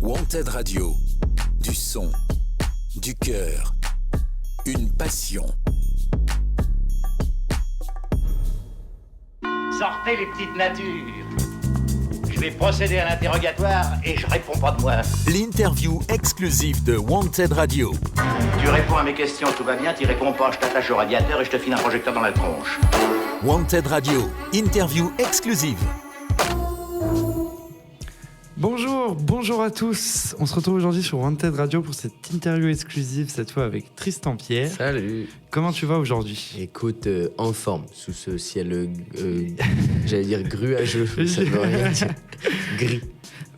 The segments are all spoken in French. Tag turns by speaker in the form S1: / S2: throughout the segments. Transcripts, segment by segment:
S1: Wanted Radio, du son, du cœur, une passion.
S2: Sortez les petites natures. Je vais procéder à l'interrogatoire et je réponds pas de moi.
S1: L'interview exclusive de Wanted Radio.
S2: Tu réponds à mes questions, tout va bien. Tu réponds pas, je t'attache au radiateur et je te file un projecteur dans la tronche.
S1: Wanted Radio, interview exclusive.
S3: Bonjour à tous. On se retrouve aujourd'hui sur Wanted Radio pour cette interview exclusive, cette fois avec Tristan Pierre.
S4: Salut.
S3: Comment tu vas aujourd'hui ?
S4: Écoute, en forme, sous ce ciel, j'allais dire gruageux, ça ne veut rien dire. Gris.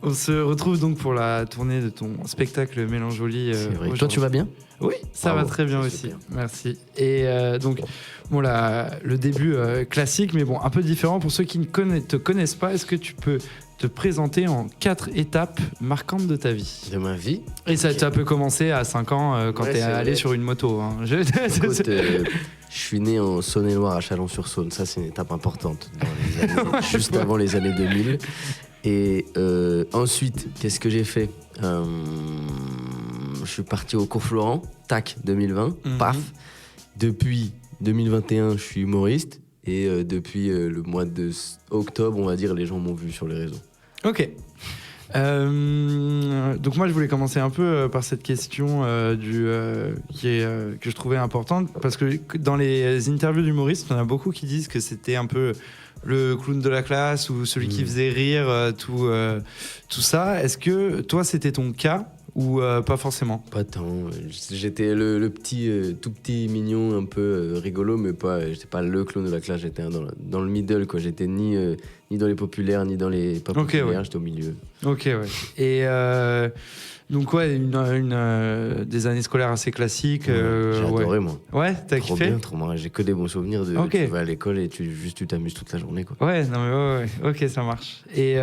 S3: On se retrouve donc pour la tournée de ton spectacle Mélangeoli.
S4: C'est vrai. Toi, tu vas bien ?
S3: Oui, ça va très bien aussi.
S4: Super.
S3: Merci. Et donc, bon, le début classique, mais bon, un peu différent. Pour ceux qui ne te connaissent pas, est-ce que tu peux te présenter en 4 étapes marquantes de ta vie ?
S4: De ma vie.
S3: Et ça peut commencer à 5 ans quand t'es allé sur une moto. Hein.
S4: Écoute, je suis né en Saône-et-Loire à Chalon-sur-Saône. Ça, c'est une étape importante dans les années, juste avant les années 2000. Et ensuite, qu'est-ce que j'ai fait ? Je suis parti au cours Florent, tac, 2020, paf. Depuis 2021, je suis humoriste. Et depuis le mois d'octobre, on va dire, les gens m'ont vu sur les réseaux.
S3: Ok. Donc moi, je voulais commencer un peu par cette question que je trouvais importante, parce que dans les interviews d'humoristes, il y en a beaucoup qui disent que c'était un peu le clown de la classe ou celui qui faisait rire, tout ça. Est-ce que toi, c'était ton cas ou pas forcément ?
S4: Pas tant. J'étais le petit, tout petit mignon, un peu rigolo, mais j'étais pas le clown de la classe. J'étais dans le middle, quoi. J'étais ni dans les populaires, ni dans les pas populaires. Ouais. J'étais au milieu. Ok, ouais.
S3: Et donc, ouais, des années scolaires assez classiques.
S4: J'ai adoré, moi.
S3: Ouais, t'as
S4: trop
S3: kiffé ?
S4: Bien, trop marrant. J'ai que des bons souvenirs de tu vas à l'école et tu t'amuses toute la journée, quoi.
S3: Ouais, non mais ouais. Ok, ça marche. Et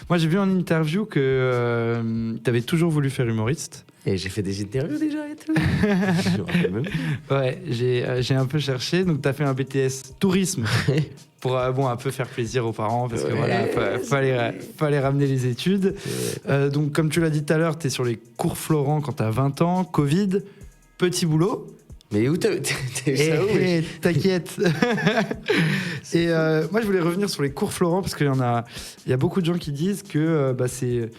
S3: moi, j'ai vu en interview que t'avais toujours voulu faire humoriste.
S4: Et j'ai fait des interviews déjà et tout. Je me rappelle même.
S3: Ouais, j'ai un peu cherché. Donc, t'as fait un BTS tourisme pour un peu faire plaisir aux parents parce que voilà, fallait ramener les études. Donc, comme tu l'as dit tout à l'heure, t'es sur les cours Florent quand t'as 20 ans, Covid, petit boulot.
S4: Mais où t'as vu ça où
S3: T'inquiète. Et moi, je voulais revenir sur les cours Florent parce qu'il y a beaucoup de gens qui disent que c'est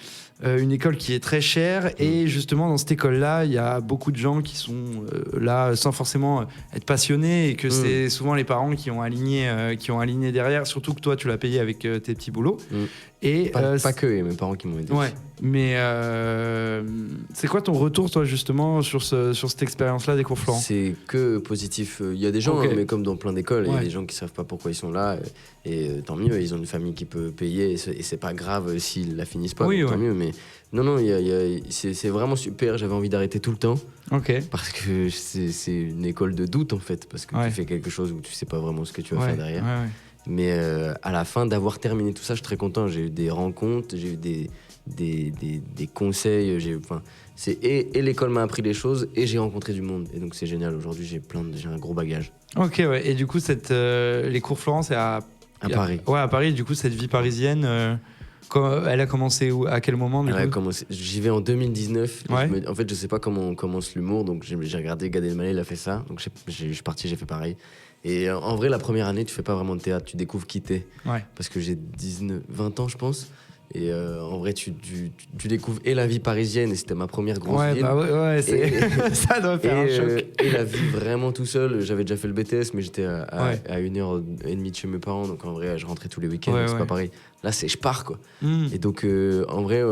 S3: une école qui est très chère et justement dans cette école-là, il y a beaucoup de gens qui sont là sans forcément être passionnés et que c'est souvent les parents qui ont aligné derrière. Surtout que toi, tu l'as payé avec tes petits boulots. Et
S4: pas que mes parents qui m'ont aidé.
S3: Ouais. Mais c'est quoi ton retour, toi, justement, sur cette expérience-là des cours Florent ?
S4: C'est que positif. Il y a des gens, mais comme dans plein d'écoles, il y a des gens qui savent pas pourquoi ils sont là. Et tant mieux, ils ont une famille qui peut payer. Et c'est pas grave s'ils la finissent pas. Tant mieux. Mais non, c'est vraiment super. J'avais envie d'arrêter tout le temps. Parce que c'est une école de doute, en fait. Parce que tu fais quelque chose où tu sais pas vraiment ce que tu vas faire derrière. Mais à la fin d'avoir terminé tout ça, je suis très content. J'ai eu des rencontres, j'ai eu des conseils. Et l'école m'a appris les choses et j'ai rencontré du monde. Et donc c'est génial. Aujourd'hui, j'ai un gros bagage. Ok, ouais. Et du coup, les cours Florent, c'est à Paris. Ouais, à Paris. Du coup, cette vie parisienne, elle a commencé où ? À quel moment ? J'y vais en 2019. En fait, je sais pas comment on commence l'humour. Donc j'ai regardé Gad Elmaleh, il a fait ça. Donc je suis parti, j'ai fait pareil. Et en vrai, la première année, tu fais pas vraiment de théâtre, tu découvres qui t'es. Parce que j'ai 20 ans, je pense. Et en vrai, tu découvres et la vie parisienne, et c'était ma première grosse ville. Ça doit faire un choc. Et la vie vraiment tout seul. J'avais déjà fait le BTS, mais j'étais à 1h30 de chez mes parents. Donc en vrai, je rentrais tous les week-ends, donc c'est pas pareil. Là, je pars, quoi. Et donc, en vrai,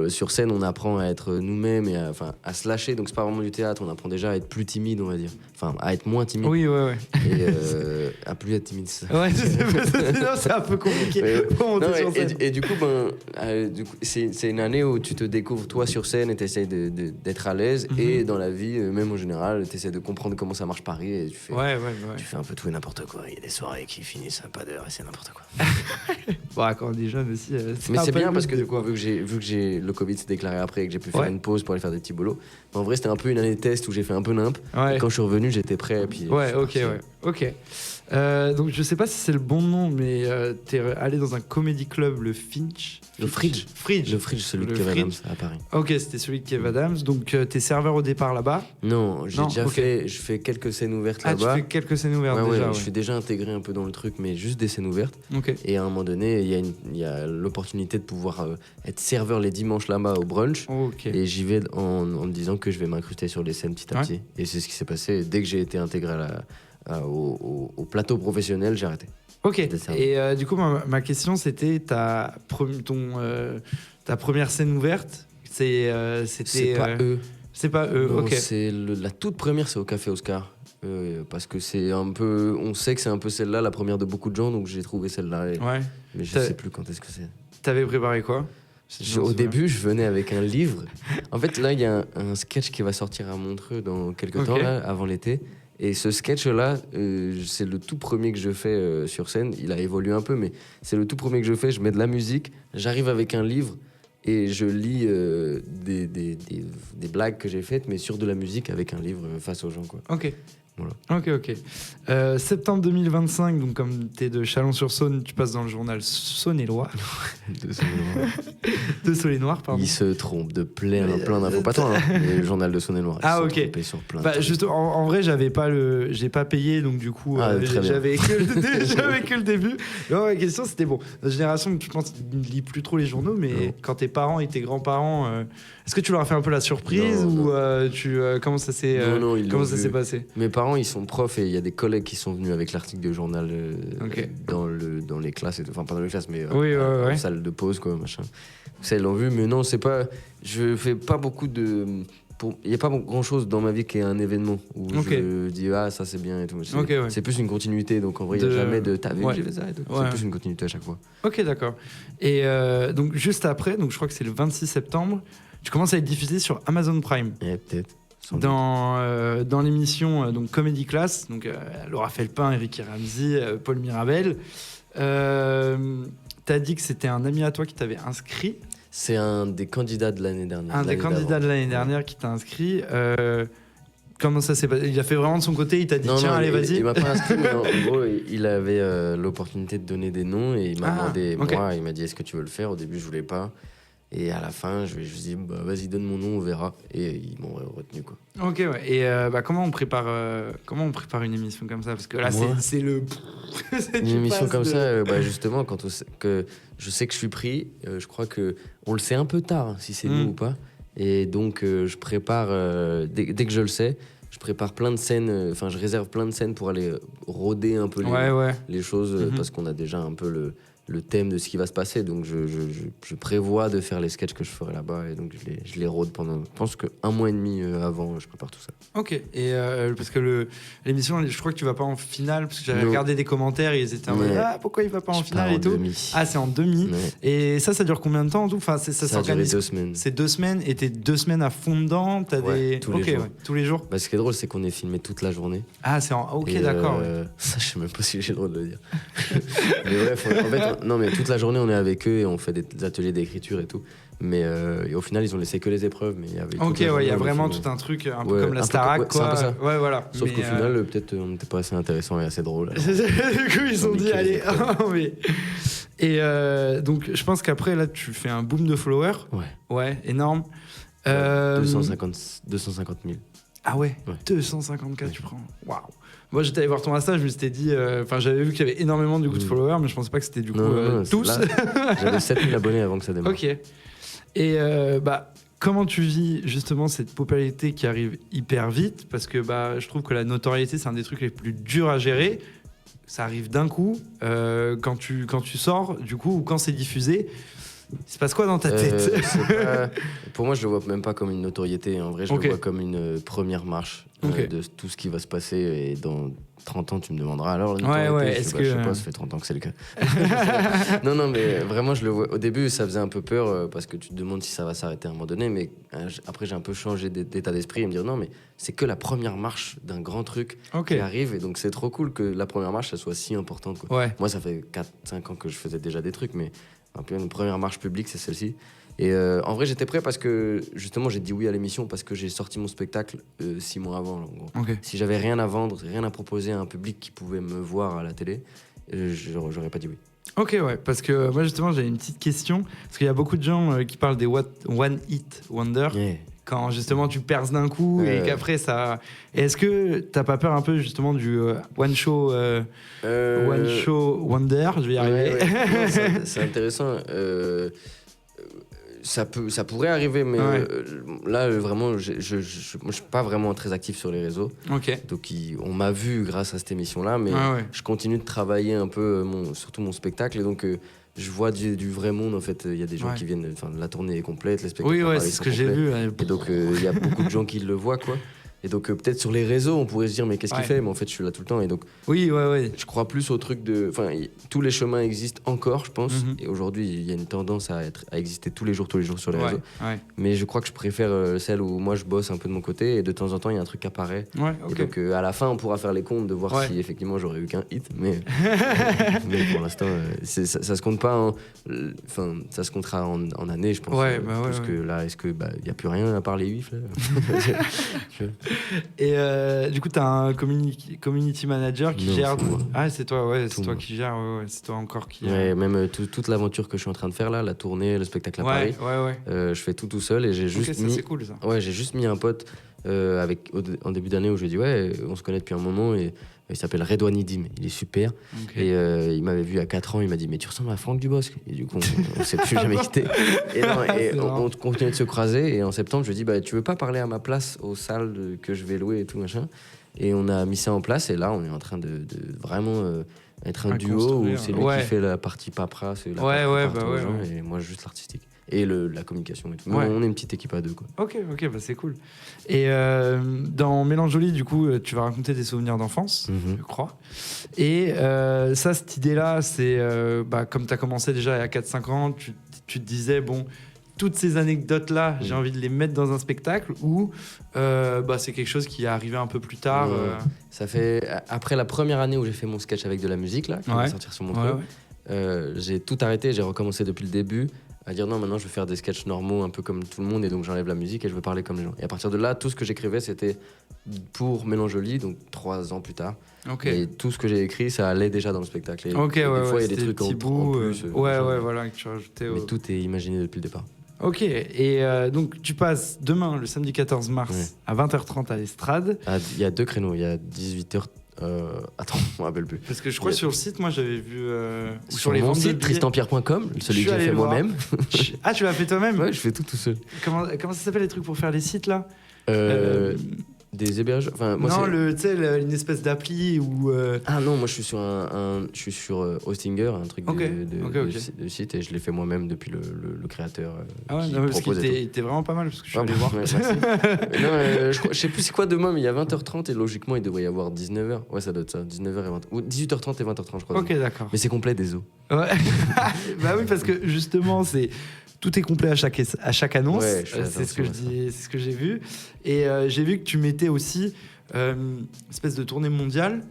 S4: sur scène, on apprend à être nous-mêmes et à se lâcher. Donc, c'est pas vraiment du théâtre. On apprend déjà à être plus timide, on va dire. Enfin, à être moins timide. Et à plus être timide, ça. C'est un peu compliqué. Et du coup, c'est une année où tu te découvres, toi, sur scène et t'essayes d'être à l'aise. Et dans la vie, même en général, t'essayes de comprendre comment ça marche Paris. Et tu fais un peu tout et n'importe quoi. Il y a des soirées qui finissent à pas d'heure et c'est n'importe quoi. Quand on dit jeune aussi. Mais c'est bien parce que vu que le Covid s'est déclaré après et que j'ai pu faire une pause pour aller faire des petits boulots. En vrai, c'était un peu une année de test où j'ai fait un peu nimp. Et quand je suis revenu, j'étais prêt. Et puis,
S3: Ok. Donc je sais pas si c'est le bon nom, mais t'es allé dans un comedy club, le Finch.
S4: Le Fridge.
S3: Le
S4: Fridge, celui de Kev Adams à Paris.
S3: Ok, c'était celui de Kev Adams. Donc t'es serveur au départ là-bas?
S4: Non, j'ai déjà fait. Je fais quelques scènes ouvertes là-bas.
S3: Tu fais quelques scènes ouvertes déjà.
S4: Je suis déjà intégré un peu dans le truc, mais juste des scènes ouvertes.
S3: Ok.
S4: Et à un moment donné, il y a l'opportunité de pouvoir être serveur les dimanches là-bas au brunch.
S3: Okay.
S4: Et j'y vais en me disant que je vais m'incruster sur les scènes petit à petit. Et c'est ce qui s'est passé. Dès que j'ai été intégré au plateau professionnel, j'ai arrêté.
S3: Ok. Et du coup, ma question, c'était ta première scène ouverte. C'était
S4: pas eux.
S3: C'est pas eux.
S4: Non,
S3: ok.
S4: C'est la toute première, c'est au Café Oscar. Parce que c'est un peu, on sait que c'est un peu celle-là, la première de beaucoup de gens, donc j'ai trouvé celle-là. Mais je sais plus quand est-ce que c'est.
S3: T'avais préparé quoi?
S4: Au début, je venais avec un livre. En fait, là, il y a un sketch qui va sortir à Montreux dans quelques temps, là, avant l'été. Et ce sketch-là, c'est le tout premier que je fais sur scène. Il a évolué un peu, mais c'est le tout premier que je fais. Je mets de la musique, j'arrive avec un livre et je lis des blagues que j'ai faites, mais sur de la musique avec un livre face aux gens, quoi.
S3: Ok.
S4: Voilà.
S3: Ok. Septembre 2025, donc comme t'es de Chalon-sur-Saône, tu passes dans le journal Saône-et-Loire. De Saône-et-Loire, pardon.
S4: Il se trompe de plein d'infos. Pas toi, hein, mais le journal de Saône-et-Loire.
S3: Ah, ok.
S4: Sur plein
S3: juste, en vrai, j'ai pas payé, donc du coup, j'avais que le début. Non, ma question, c'était bon. Notre génération, je pense, ne lit plus trop les journaux, mais quand tes parents et tes grands-parents, est-ce que tu leur as fait un peu la surprise ou comment ça s'est passé?
S4: Mes parents, ils sont profs et il y a des collègues qui sont venus avec l'article de journal dans les classes, enfin pas dans les classes, mais en salle de pause, quoi, machin. Ça, ils l'ont vu, mais non, c'est pas. Je fais pas beaucoup de. Il n'y a pas grand chose dans ma vie qui est un événement où je dis ça c'est bien et tout. C'est plus une continuité, donc en vrai, il n'y a jamais de t'as vu que j'ai fait ça et tout. C'est plus une continuité à chaque fois.
S3: Ok, d'accord. Et donc, juste après, donc je crois que c'est le 26 septembre, tu commences à être diffusé sur Amazon Prime.
S4: Peut-être.
S3: Dans l'émission donc Comedy Class, donc Laura Felpin, Eric Ramsey, Paul Mirabel. T'as dit que c'était un ami à toi qui t'avait inscrit.
S4: C'est un des candidats de l'année dernière.
S3: Un des candidats de l'année dernière qui t'a inscrit. Comment ça s'est passé? Il a fait vraiment de son côté, il t'a dit tiens, allez, vas-y.
S4: Il m'a pas inscrit, mais en gros, il avait l'opportunité de donner des noms et il m'a demandé, moi, il m'a dit est-ce que tu veux le faire? Au début, je voulais pas. Et à la fin, je lui ai dit vas-y, donne mon nom, on verra. Et ils m'ont retenu, quoi. Ok,
S3: ouais. Et comment on prépare une émission comme ça? Parce que là, c'est le.
S4: Une émission comme ça, justement, quand que je sais que je suis pris, je crois que on le sait un peu tard, si c'est nous ou pas. Et donc, je prépare, dès que je le sais, je prépare plein de scènes, je réserve plein de scènes pour aller rôder un peu les choses, parce qu'on a déjà un peu le thème de ce qui va se passer. Donc, je prévois de faire les sketchs que je ferai là-bas. Et donc, je les rôde pendant, je pense qu'un mois et demi avant, je prépare tout ça. Ok.
S3: Et parce que l'émission, je crois que tu vas pas en finale, parce que j'avais regardé des commentaires et ils étaient en mode pourquoi il va pas en finale et tout.
S4: Demi.
S3: Ah, c'est en demi. Ouais. Et ça dure combien de temps en tout? Ça
S4: a duré 2 semaines.
S3: C'est 2 semaines et t'es 2 semaines à fond dedans. T'as tous les jours.
S4: Ce qui est drôle, c'est qu'on est filmé toute la journée.
S3: Ah, d'accord.
S4: Ça, je sais même pas si j'ai le droit de le dire. Mais bref, en fait, non, mais toute la journée, on est avec eux et on fait des ateliers d'écriture et tout. Mais et au final, ils ont laissé que les épreuves. Mais il y avait
S3: il y a vraiment tout un truc un peu comme la Starac, quoi.
S4: C'est un peu ça.
S3: Ouais, voilà.
S4: Sauf qu'au final, peut-être on n'était pas assez intéressant et assez drôle.
S3: Du coup, ils ont dit allez. Et donc, je pense qu'après, là, tu fais un boom de followers. Ouais, énorme.
S4: 250 000.
S3: Ah ouais. 250K, tu prends. Waouh. Moi, j'étais allé voir ton Insta, je me suis dit, j'avais vu qu'il y avait énormément de followers, mais je pensais pas que c'était tous.
S4: Là, j'avais 7000 abonnés avant que ça démarre.
S3: Ok. Et comment tu vis justement cette popularité qui arrive hyper vite? Parce que je trouve que la notoriété, c'est un des trucs les plus durs à gérer. Ça arrive d'un coup, quand tu sors, du coup, ou quand c'est diffusé. Il se passe quoi dans ta tête?
S4: Pour moi, je le vois même pas comme une notoriété. En vrai, je le vois comme une première marche de tout ce qui va se passer. Et dans 30 ans, tu me demanderas alors. Je sais pas, ça fait 30 ans que c'est le cas. non, mais vraiment, je le vois. Au début, ça faisait un peu peur parce que tu te demandes si ça va s'arrêter à un moment donné. Mais après, j'ai un peu changé d'état d'esprit et me dire non, mais c'est que la première marche d'un grand truc qui arrive. Et donc, c'est trop cool que la première marche, ça soit si importante, quoi. Moi, ça fait 4-5 ans que je faisais déjà des trucs, mais une première marche publique, c'est celle-ci. Et en vrai, j'étais prêt parce que justement, j'ai dit oui à l'émission parce que j'ai sorti mon spectacle 6 mois avant. Là, en gros.
S3: Okay.
S4: Si j'avais rien à vendre, rien à proposer à un public qui pouvait me voir à la télé, j'aurais pas dit oui.
S3: Ok, ouais, parce que moi justement, j'avais une petite question. Parce qu'il y a beaucoup de gens qui parlent des One Hit Wonder.
S4: Yeah.
S3: Quand justement tu perces d'un coup et qu'après ça. Et est-ce que t'as pas peur un peu justement du One Show Wonder? Je vais y arriver.
S4: Non, c'est intéressant. Ça pourrait arriver, mais là vraiment, moi, je suis pas vraiment très actif sur les réseaux.
S3: Ok.
S4: Donc on m'a vu grâce à cette émission-là, mais je continue de travailler un peu surtout mon spectacle, et donc je vois du vrai monde en fait. Il y a des gens qui viennent, la tournée est complète, les spectacles.
S3: Oui, c'est ce que j'ai vu.
S4: Et donc il y a beaucoup de gens qui le voient, quoi. Et donc peut-être sur les réseaux, on pourrait se dire mais qu'est-ce qu'il fait? Mais en fait, je suis là tout le temps. Et donc je crois plus au truc de... Enfin, tous les chemins existent encore, je pense. Et aujourd'hui, il y a une tendance à exister tous les jours sur les réseaux. Mais je crois que je préfère celle où moi, je bosse un peu de mon côté et de temps en temps, il y a un truc qui apparaît. Et donc à la fin, on pourra faire les comptes de voir si effectivement j'aurais eu qu'un hit. Mais pour l'instant, ça se compte pas. Ça se comptera en années, je pense. Parce que là, est-ce qu'il n'y a plus rien à part les 8 là.
S3: Et du coup, tu as un community manager qui gère. Ah, c'est toi, c'est toi qui gère. C'est toi encore qui.
S4: Même toute l'aventure que je suis en train de faire là, la tournée, le spectacle à Paris. Je fais tout seul et j'ai juste mis.
S3: C'est cool ça.
S4: J'ai juste mis un pote en début d'année où je lui ai dit on se connaît depuis un moment et il s'appelle Redouane Dim, il est super. Et il m'avait vu à 4 ans, il m'a dit mais tu ressembles à Franck Dubosc. Et du coup on s'est plus jamais quitté. Et on continuait de se croiser et en septembre je lui ai dit tu veux pas parler à ma place aux salles que je vais louer et tout machin. Et on a mis ça en place et là on est en train de vraiment être un duo où c'est lui qui fait la partie paperasse et la partie aux gens, et moi juste l'artistique. Et la communication et tout. On est une petite équipe à deux, quoi. Ok,
S3: c'est cool. Et dans Mélange Joli, du coup, tu vas raconter des souvenirs d'enfance, je crois. Et cette idée-là, c'est comme tu as commencé déjà il y a 4-5 ans, tu te disais, toutes ces anecdotes-là, j'ai envie de les mettre dans un spectacle, ou c'est quelque chose qui est arrivé un peu plus tard.
S4: Ça fait après la première année où j'ai fait mon sketch avec de la musique, là, qui va sortir sur mon truc, j'ai tout arrêté, j'ai recommencé depuis le début. À dire non, maintenant je vais faire des sketchs normaux un peu comme tout le monde et donc j'enlève la musique et je veux parler comme les gens. Et à partir de là, tout ce que j'écrivais c'était pour Mélange Joli, donc 3 ans plus tard. Et tout ce que j'ai écrit, ça allait déjà dans le spectacle. Et des fois, il y a des trucs en plus.
S3: Que tu rajoutais.
S4: Mais tout est imaginé depuis le départ.
S3: Ok, et donc tu passes demain, le samedi 14 mars, à 20h30 à l'Estrade.
S4: Il y a 2 créneaux, il y a 18h. Attends, je me rappelle plus.
S3: Parce que je crois que sur le site, moi j'avais vu.
S4: Sur mon site, tristanpierre.com, celui que j'ai fait moi-même.
S3: Ah, tu l'as fait toi-même?
S4: Ouais, je fais tout seul.
S3: Comment ça s'appelle les trucs pour faire les sites là?
S4: Des hébergeurs.
S3: Une espèce d'appli ou.
S4: Ah non, moi je suis sur Hostinger, un truc de site, et je l'ai fait moi-même depuis le créateur.
S3: Parce qu'il était vraiment pas mal parce que je suis allé voir.
S4: Je sais plus c'est quoi demain, mais il y a 20h30 et logiquement il devrait y avoir 19h. Ouais, ça doit être ça, 19h et 20h. Ou 18h30 et 20h30, je crois.
S3: Ok, d'accord.
S4: Mais c'est complet, désolé.
S3: Ouais. Bah oui, parce que justement, tout est complet à chaque annonce. C'est ce que j'ai vu. Et j'ai vu que tu mettais aussi une espèce de tournée mondiale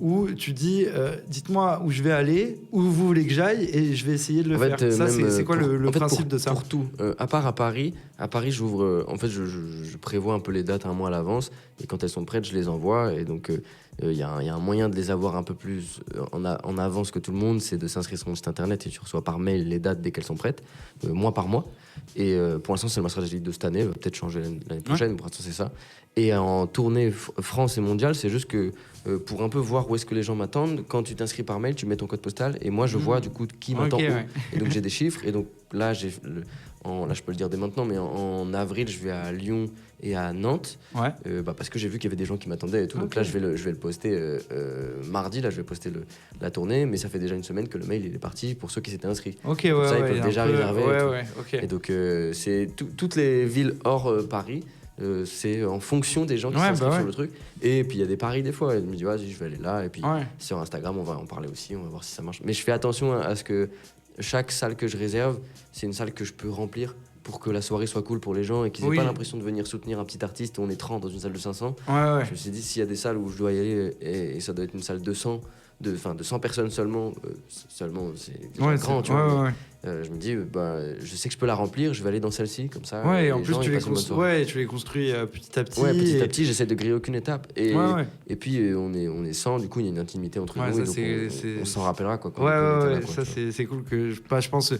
S3: où tu dis dites-moi où je vais aller, où vous voulez que j'aille, et je vais essayer de le faire. Ça, c'est quoi le principe de ça?
S4: Pour tout. À part à Paris, j'ouvre. En fait, je prévois un peu les dates un mois à l'avance, et quand elles sont prêtes, je les envoie. Et donc, il y a un moyen de les avoir un peu plus en avance que tout le monde, c'est de s'inscrire sur mon site internet et tu reçois par mail les dates dès qu'elles sont prêtes, mois par mois. Et pour l'instant, c'est ma stratégie de cette année, va peut-être changer l'année prochaine, mais pour l'instant, c'est ça. Et en tournée France et mondiale, c'est juste que pour un peu voir où est-ce que les gens m'attendent, quand tu t'inscris par mail, tu mets ton code postal et moi je vois du coup qui m'attend où. Et donc j'ai des chiffres, et donc là, là je peux le dire dès maintenant, mais en avril, je vais à Lyon et à Nantes, parce que j'ai vu qu'il y avait des gens qui m'attendaient et tout. Donc là, je vais le poster mardi, là je vais poster la tournée, mais ça fait déjà une semaine que le mail il est parti pour ceux qui s'étaient inscrits. Ils peuvent déjà réserver. Et donc c'est toutes les villes hors Paris. C'est en fonction des gens qui s'inscrivent sur le truc. Et puis il y a des paris des fois. Je me dis vas-y, je vais aller là. Et puis sur Instagram, on va en parler aussi. On va voir si ça marche. Mais je fais attention à ce que chaque salle que je réserve, c'est une salle que je peux remplir pour que la soirée soit cool pour les gens et qu'ils aient pas l'impression de venir soutenir un petit artiste où on est 30 dans une salle de 500. Je me suis dit, s'il y a des salles où je dois y aller et ça doit être une salle 200, de 100 personnes seulement, c'est déjà grand, tu vois. Je me dis, je sais que je peux la remplir, je vais aller dans celle-ci, comme ça.
S3: Ouais, et en plus, tu les construis petit à petit.
S4: Ouais, petit à petit, j'essaie de griller aucune étape. Et puis, on est 100, du coup, il y a une intimité entre nous, et donc on s'en rappellera, quoi.
S3: Ça, c'est cool que je pense,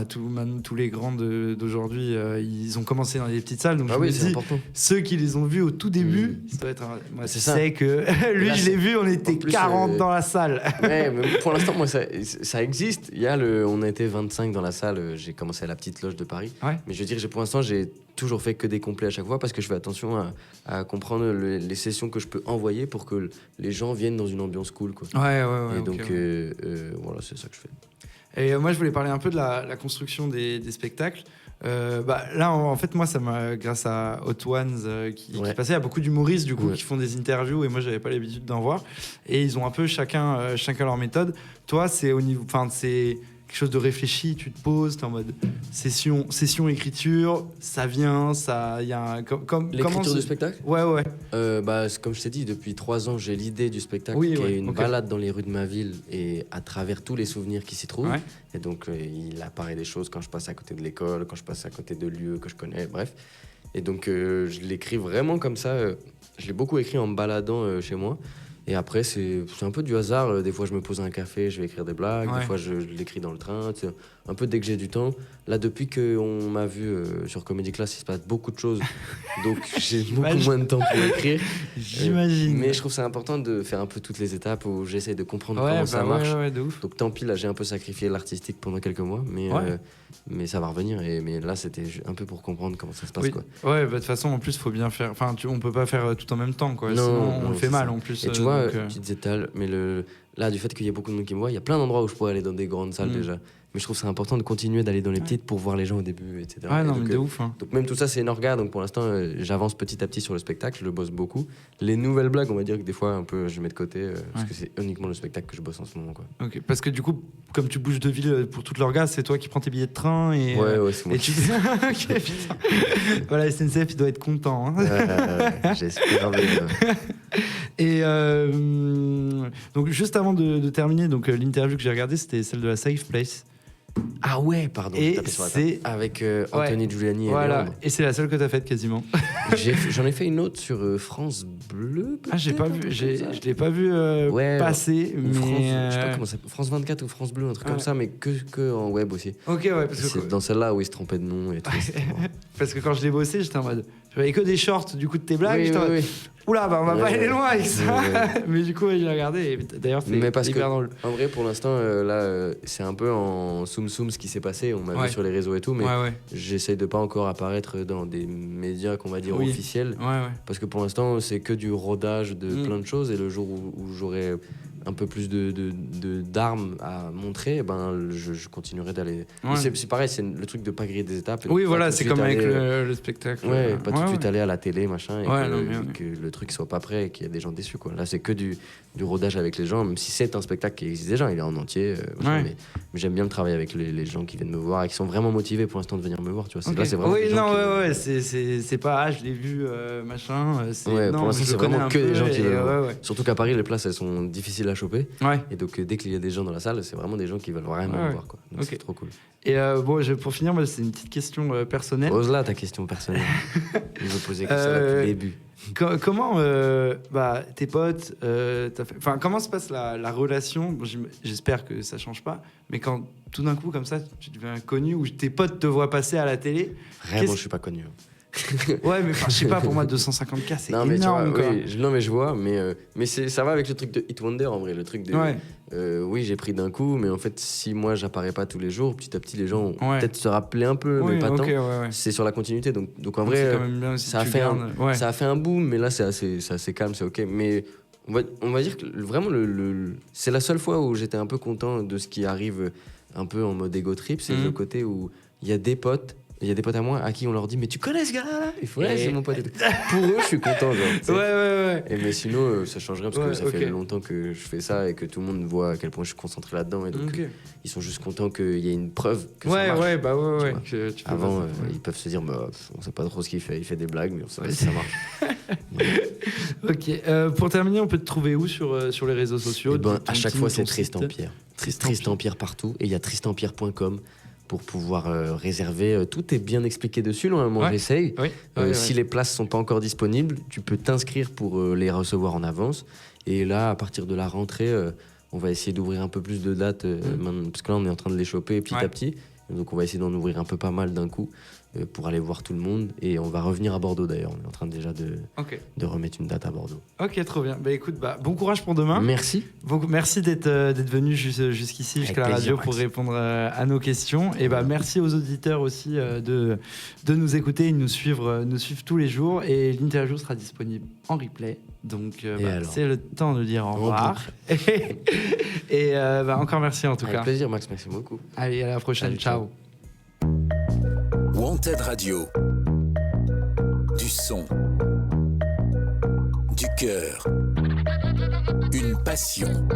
S3: tous les grands d'aujourd'hui, ils ont commencé dans des petites salles, donc je me dis, ceux qui les ont vus au tout début, ça doit être moi, je sais que lui, je l'ai vu, on était 40 dans la salle.
S4: Ouais, mais pour l'instant, moi, ça existe. On a été 25 dans la salle, j'ai commencé à la petite loge de Paris. Mais je veux dire, pour l'instant, j'ai toujours fait que des complets à chaque fois parce que je fais attention à comprendre les sessions que je peux envoyer pour que les gens viennent dans une ambiance cool, quoi. Et donc, voilà, c'est ça que je fais.
S3: Et moi, je voulais parler un peu de la construction des spectacles. Là, en fait, moi, ça m'a, grâce à Hot Ones qui passait, il y a beaucoup d'humoristes du coup qui font des interviews et moi, j'avais pas l'habitude d'en voir. Et ils ont un peu chacun leur méthode. Toi, c'est au niveau, c'est quelque chose de réfléchi, tu te poses, t'es en mode session écriture, ça vient, il y a
S4: l'écriture du spectacle.
S3: Ouais.
S4: Comme je t'ai dit, depuis 3 ans, j'ai l'idée du spectacle qui est une balade dans les rues de ma ville et à travers tous les souvenirs qui s'y trouvent. Et donc, il apparaît des choses quand je passe à côté de l'école, quand je passe à côté de lieux que je connais, bref. Et donc, je l'écris vraiment comme ça. Je l'ai beaucoup écrit en me baladant chez moi. Et après, c'est un peu du hasard. Des fois, je me pose à un café, je vais écrire des blagues. Des fois, je l'écris dans le train. Un peu dès que j'ai du temps. Là, depuis qu'on m'a vu sur Comedy Class, il se passe beaucoup de choses. Donc, j'ai beaucoup moins de temps pour écrire.
S3: J'imagine.
S4: Mais je trouve ça important de faire un peu toutes les étapes où j'essaie de comprendre comment ça marche.
S3: De ouf.
S4: Donc, tant pis, là, j'ai un peu sacrifié l'artistique pendant quelques mois. Mais ça va revenir. Mais là, c'était un peu pour comprendre comment ça se passe. Quoi.
S3: Ouais, de toute façon, en plus, il faut bien faire. Enfin, on peut pas faire tout en même temps. Quoi.
S4: Non,
S3: sinon, on le fait mal en plus.
S4: Et tu vois, petites étals, mais là, du fait qu'il y a beaucoup de monde qui me voit, il y a plein d'endroits où je pourrais aller dans des grandes salles déjà. Mais je trouve ça important de continuer d'aller dans les petites pour voir les gens au début, etc.
S3: Mais de ouf. Hein.
S4: Donc même tout ça, c'est une orga. Donc pour l'instant, j'avance petit à petit sur le spectacle, je le bosse beaucoup. Les nouvelles blagues, on va dire que des fois, un peu, je mets de côté, parce que c'est uniquement le spectacle que je bosse en ce moment. Quoi.
S3: Ok, parce que du coup, comme tu bouges de ville pour toute l'orga, c'est toi qui prends tes billets de train et...
S4: Ouais, c'est moi.
S3: Et ok, putain. Voilà, SNCF, il doit être content. Hein.
S4: J'espère.
S3: Et donc juste avant de terminer, donc l'interview que j'ai regardée, c'était celle de la Safe Place.
S4: Ah ouais, pardon.
S3: Et c'est
S4: avec Anthony Giuliani.
S3: Et c'est la seule que t'as faite quasiment.
S4: J'en ai fait une autre sur France Bleu.
S3: J'ai pas vu. Je l'ai pas vu passer. Mais
S4: je sais pas comment ça s'appelle. France 24 ou France Bleu, un truc comme ça, mais que en web aussi.
S3: Ok, parce que
S4: c'est dans celle-là où il se trompait de nom et tout.
S3: Parce que quand je l'ai bossé, j'étais en mode. J'avais que des shorts du coup de tes blagues. Oula, on va pas aller loin avec ça. Mais du coup, j'ai regardé. Et d'ailleurs, c'est hyper drôle.
S4: En vrai, pour l'instant, là, c'est un peu en soum-soum ce qui s'est passé. On m'a vu sur les réseaux et tout, mais j'essaye de pas encore apparaître dans des médias qu'on va dire officiels. Parce que pour l'instant, c'est que du rodage de plein de choses. Et le jour où j'aurai un peu plus d'armes à montrer, je continuerai d'aller. C'est pareil, c'est le truc de pas griller des étapes.
S3: Oui, voilà, c'est comme avec le spectacle.
S4: Pas tout de suite aller à la télé, machin, et que le truc soit pas prêt et qu'il y a des gens déçus, quoi. Là, c'est que du rodage avec les gens, même si c'est un spectacle qui existe déjà, il est en entier. Mais j'aime bien le travail avec les gens qui viennent me voir et qui sont vraiment motivés pour l'instant de venir me voir, tu vois. Là, c'est vraiment
S3: c'est pas je l'ai vu, machin.
S4: Pour l'instant, c'est vraiment que des gens qui veulent. Surtout qu'à Paris, les places, elles sont difficiles à choper. Et donc, dès qu'il y a des gens dans la salle, c'est vraiment des gens qui veulent vraiment me voir, quoi. Donc, c'est trop cool.
S3: Et pour finir, moi, c'est une petite question personnelle.
S4: Pose là ta question personnelle. Je vais poser que ça depuis le début.
S3: Comment tes potes, comment se passe la relation? Bon, j'espère que ça change pas, mais quand tout d'un coup comme ça tu deviens connu ou tes potes te voient passer à la télé.
S4: Vraiment, je suis pas connu.
S3: Ouais, mais je sais pas, pour moi 250K c'est énorme.
S4: Non mais je vois, mais ça va avec le truc de Hit Wonder en vrai, le truc de oui, j'ai pris d'un coup, mais en fait si moi j'apparais pas tous les jours, petit à petit les gens vont peut-être se rappeler un peu, mais pas tant. C'est sur la continuité, donc en vrai ça a fait un boom, mais là c'est assez calme, c'est ok. Mais on va dire que vraiment c'est la seule fois où j'étais un peu content de ce qui arrive un peu en mode ego trip, c'est le côté où il y a des potes il y a des potes à moi à qui on leur dit mais tu connais ce gars-là là? Il faut c'est mon pote. Pour eux, je suis content. Genre,
S3: ouais.
S4: Et mais sinon, ça changerait parce que ça fait longtemps que je fais ça et que tout le monde voit à quel point je suis concentré là-dedans. Et donc, ils sont juste contents qu'il y ait une preuve que ça marche.
S3: Ouais.
S4: Avant, ils peuvent se dire on sait pas trop ce qu'il fait. Il fait des blagues, mais on sait pas si ça marche.
S3: Ok. Pour terminer, on peut te trouver où sur les réseaux sociaux?
S4: À chaque fois, c'est Tristan Pierre. Tristan Pierre partout. Et il y a tristanpierre.com pour pouvoir réserver. Tout est bien expliqué dessus, normalement, j'essaye. Si les places sont pas encore disponibles, tu peux t'inscrire pour les recevoir en avance. Et là, à partir de la rentrée, on va essayer d'ouvrir un peu plus de dates, parce que là, on est en train de les choper petit à petit. Donc, on va essayer d'en ouvrir un peu pas mal d'un coup pour aller voir tout le monde. Et on va revenir à Bordeaux, d'ailleurs. On est en train déjà de remettre une date à Bordeaux.
S3: Ok, trop bien. Écoute, bon courage pour demain.
S4: Merci.
S3: Merci d'être venu jusqu'ici, jusqu'à la radio, pour répondre à nos questions. Et merci aux auditeurs aussi de nous écouter et de nous suivre tous les jours. Et l'interview sera disponible en replay. Donc, c'est le temps de dire au revoir. Et encore merci en tout cas.
S4: Avec plaisir, Max. Merci beaucoup.
S3: Allez, à la prochaine.
S4: Allez,
S3: ciao.
S1: Wanted Radio. Du son. Du cœur. Une passion.